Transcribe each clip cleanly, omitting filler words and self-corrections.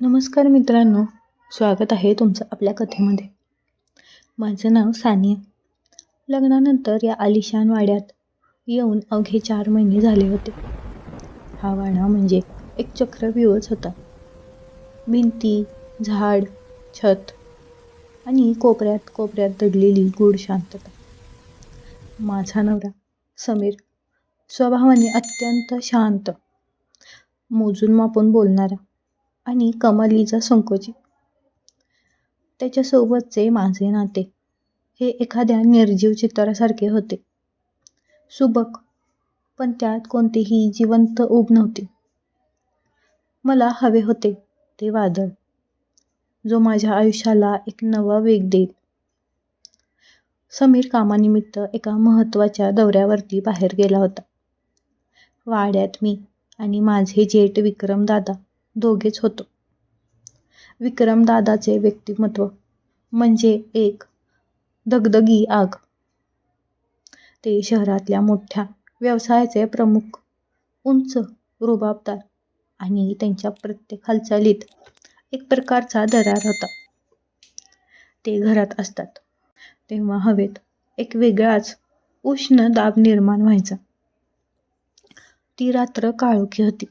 नमस्कार मित्रांनो, स्वागत आहे तुमचं आपल्या कथेमध्ये. माझं नाव सानिया. लग्नानंतर या आलिशान वाड्यात येऊन अवघे 4 महिने झाले होते. हा वाडा म्हणजे एक चक्रव्यूहच होता. भिंती, झाड, छत आणि कोपऱ्यात कोपऱ्यात दडलेली गूढ शांतता. माझा नवरा समीर स्वभावाने अत्यंत शांत, मोजून मापून बोलणारा आणि कमालीचा संकोची. त्याच्यासोबतचे माझे नाते हे एखाद्या निर्जीव चित्रासारखे होते. सुबक, पण त्यात कोणतीही जिवंत ऊब नव्हती. मला हवे होते ते वादळ, जो माझ्या आयुष्याला एक नवा वेग देईल. समीर कामानिमित्त एका महत्त्वाच्या दौऱ्यावरती बाहेर गेला होता. वाड्यात मी आणि माझे जेठ विक्रमदादा दोघेच होतो. विक्रमदादाचे व्यक्तिमत्व म्हणजे एक धगधगी आग. ते शहरातल्या मोठ्या व्यवसायाचे प्रमुख, उंच, रुबाबदार आणि त्यांच्या प्रत्येक हालचालीत एक प्रकारचा दरार होता. ते घरात असतात तेव्हा हवेत एक वेगळाच उष्ण दाब निर्माण व्हायचा. ती रात्र काळोखी होती.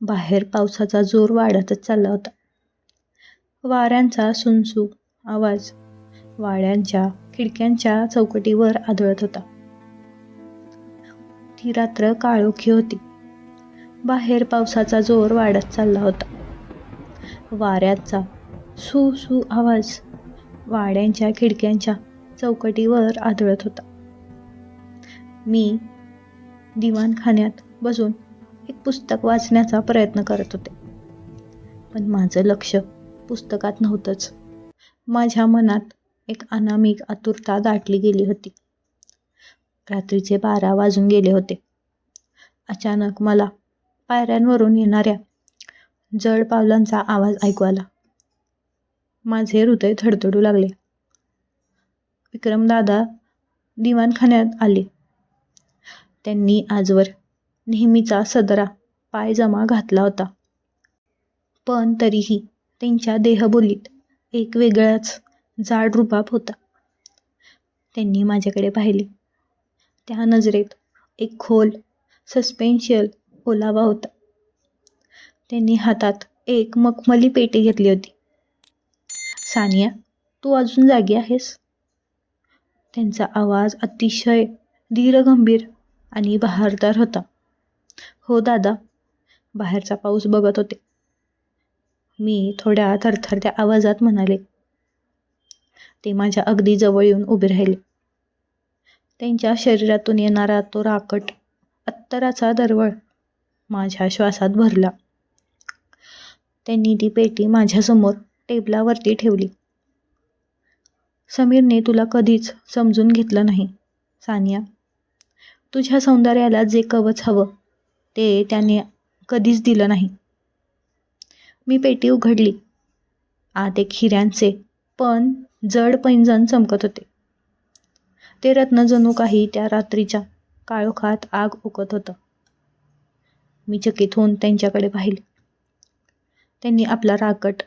बाहेर पावसाचा जोर वाढतच चालला होता. वाऱ्यांचा सुणसूक आवाज वाड्यांच्या खिडक्यांच्या चौकटीवर आदळत होता. ती रात्र काळोखी होती. बाहेर पावसाचा जोर वाढत चालला होता. वाऱ्याचा सू सू आवाज वाड्यांच्या खिडक्यांच्या चौकटीवर आदळत होता. मी दिवाणखान्यात बसून एक पुस्तक वाचण्याचा प्रयत्न करत होते. पण माझं लक्ष पुस्तकात नव्हतंच. माझ्या मनात एक अनामिक आतुरता दाटली गेली होती. रात्रीचे 12 वाजून गेले होते. अचानक मला पायऱ्यांवरून येणाऱ्या जड पावलांचा आवाज ऐकू आला. माझे हृदय धडधडू लागले. विक्रमदादा दिवाणखान्यात आले. त्यांनी आजवर नेहमीचा सदरा पायजमा घातला होता, पण तरीही त्यांच्या देहबोलीत एक वेगळाच जाड रुबाब होता. त्यांनी माझ्याकडे पाहिले. त्या नजरेत एक खोल, सस्पेन्शियल ओलावा होता. त्यांनी हातात एक मखमली पेटी घेतली होती. सानिया, तू अजून जागी आहेस? त्यांचा आवाज अतिशय धीरगंभीर आणि बहारदार होता. हो दादा, बाहेरचा पाऊस बघत होते, मी थोड्या थरथरत्या आवाजात म्हणाले. ते माझ्या अगदी जवळ येऊन उभे राहिले. त्यांच्या शरीरातून येणारा तो राकट अत्तराचा दरवळ माझ्या श्वासात भरला. त्यांनी ती पेटी माझ्यासमोर टेबलावरती ठेवली. समीरने तुला कधीच समजून घेतलं नाही सानिया. तुझ्या सौंदर्याला जे कवच हवं ते त्याने कधीच दिलं नाही. मी पेटी उघडली. आत एक हिऱ्यांचे पण जड पैंजण चमकत होते. ते रत्न जणू काही त्या रात्रीच्या काळोखात आग ओकत होतं. मी चकित होऊन त्यांच्याकडे पाहिले. त्यांनी आपला राकट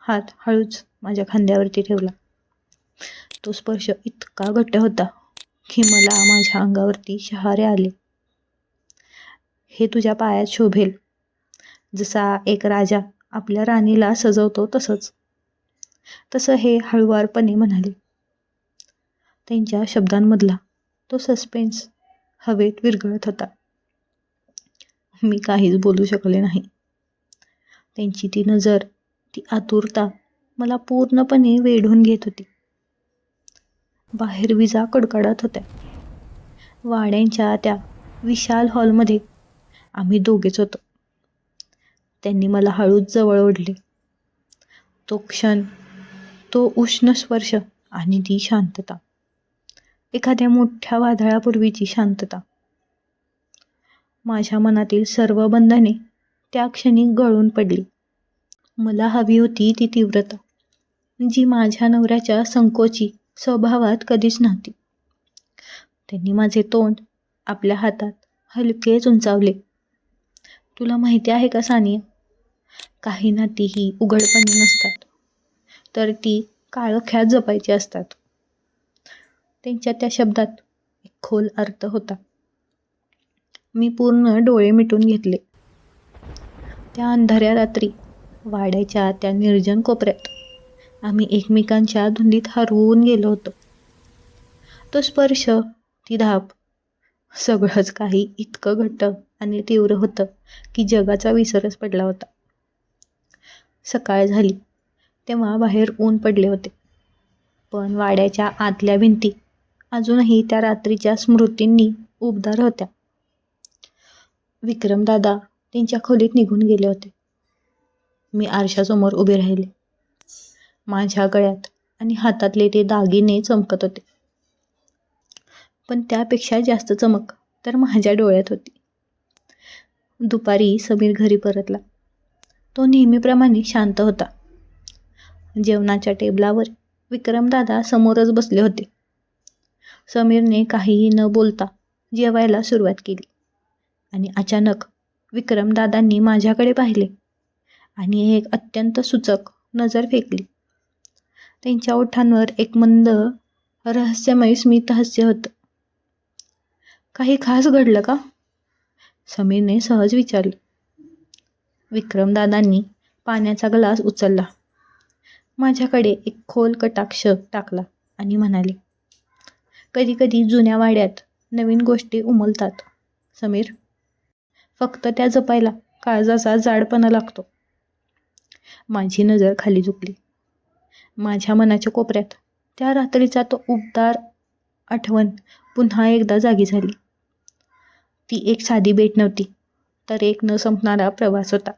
हात हळूच माझ्या खांद्यावरती ठेवला. तो स्पर्श इतका घट्ट होता की मला माझ्या अंगावरती शहारे आले. हे तुझ्या पायात शोभेल. जसा एक राजा आपल्या राणीला सजवतो तसं हे हळुवारपणे म्हणाले. त्यांच्या शब्दांमधला तो सस्पेन्स हवेत विरघळत होता. मी काहीच बोलू शकले नाही. त्यांची ती नजर, ती आतुरता मला पूर्णपणे वेढून घेत होती. बाहेर विजा कडकडत होत्या. वाड्यांच्या त्या विशाल हॉलमध्ये आम्ही दोघेच होतो. त्यांनी मला हळूच जवळ ओढले. तो क्षण, तो उष्ण स्पर्श आणि ती शांतता, एखाद्या मोठ्या वादळापूर्वीची शांतता. माझ्या मनातील सर्व बंधने त्या क्षणी गळून पडली. मला हवी होती ती तीव्रता, जी माझ्या नवऱ्याच्या संकोची स्वभावात कधीच नव्हती. त्यांनी माझे तोंड आपल्या हातात हलकेच उंचावले. तुला माहिती आहे का सानिया, काही नाती ही उघडपणे नसतात, तर ती काळोख्यात जपायची असतात. त्यांच्या त्या शब्दात एक खोल अर्थ होता. मी पूर्ण डोळे मिटून घेतले. त्या अंधाऱ्या रात्री वाड्याच्या त्या निर्जन कोपऱ्यात आम्ही एकमेकांच्या धुंदीत हरवून गेलो होतो. तो स्पर्श, ती धाप, सगळंच काही इतकं घट्ट आणि तीव्र होतं की जगाचा विसरच पडला होता. सकाळ झाली तेव्हा बाहेर ऊन पडले होते, पण वाड्याच्या आतल्या भिंती अजूनही त्या रात्रीच्या स्मृतींनी उबदार होत्या. विक्रमदादा त्यांच्या खोलीत निघून गेले होते. मी आरशासमोर उभे राहिले. माझ्या गळ्यात आणि हातातले ते दागिने चमकत होते, पण त्यापेक्षा जास्त चमक तर माझ्या डोळ्यात होती. दुपारी समीर घरी परतला. तो नेहमीप्रमाणे शांत होता. जेवणाच्या टेबलावर विक्रमदादा समोरच बसले होते. समीरने काहीही न बोलता जेवायला सुरुवात केली आणि अचानक विक्रमदादांनी माझ्याकडे पाहिले आणि एक अत्यंत सूचक नजर फेकली. त्यांच्या ओठांवर एक मंद रहस्यमय स्मित हास्य होतं. काही खास घडलं का? समीरने सहज विचारले. विक्रमदादांनी पाण्याचा ग्लास उचलला, माझ्याकडे एक खोल कटाक्ष टाकला आणि म्हणाले, कधी कधी जुन्या वाड्यात नवीन गोष्टी उमलतात समीर. फक्त त्या जपायला काळजाचा जाडपणा लागतो. माझी नजर खाली झुकली. माझ्या मनाच्या कोपऱ्यात त्या रात्रीचा तो उबदार आठवण पुन्हा एकदा जागी झाली. ती एक साधी भेट नव्हती, तर एक न संपणारा प्रवास होता,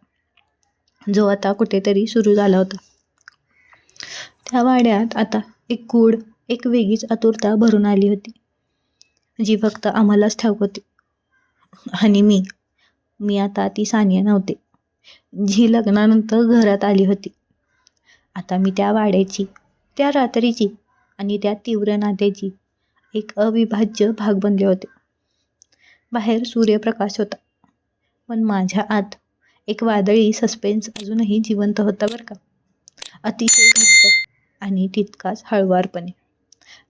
जो आता कुठेतरी सुरू झाला होता. त्या वाड्यात आता एक गूढ, एक वेगळीच आतुरता भरून आली होती, जी फक्त आम्हालाच ठाऊक होती. आणि मी आता ती सानिया नव्हते, जी लग्नानंतर घरात आली होती. आता मी त्या वाड्याची, त्या रात्रीची आणि त्या तीव्र नात्याची एक अविभाज्य भाग बनले होते. बाहेर सूर्यप्रकाश होता, पण माझ्या आत एक वादळी सस्पेन्स अजूनही जिवंत होता बरं का. अतिशय घट्ट आणि तितकाच हळुवारपणे.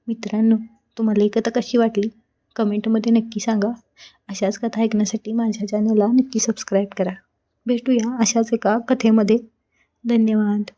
मित्रांनो, तुम्हाला ही कथा कशी वाटली कमेंटमध्ये नक्की सांगा. अशाच कथा ऐकण्यासाठी माझ्या चॅनलला नक्की सबस्क्राईब करा. भेटूया अशाच एका कथेमध्ये. धन्यवाद.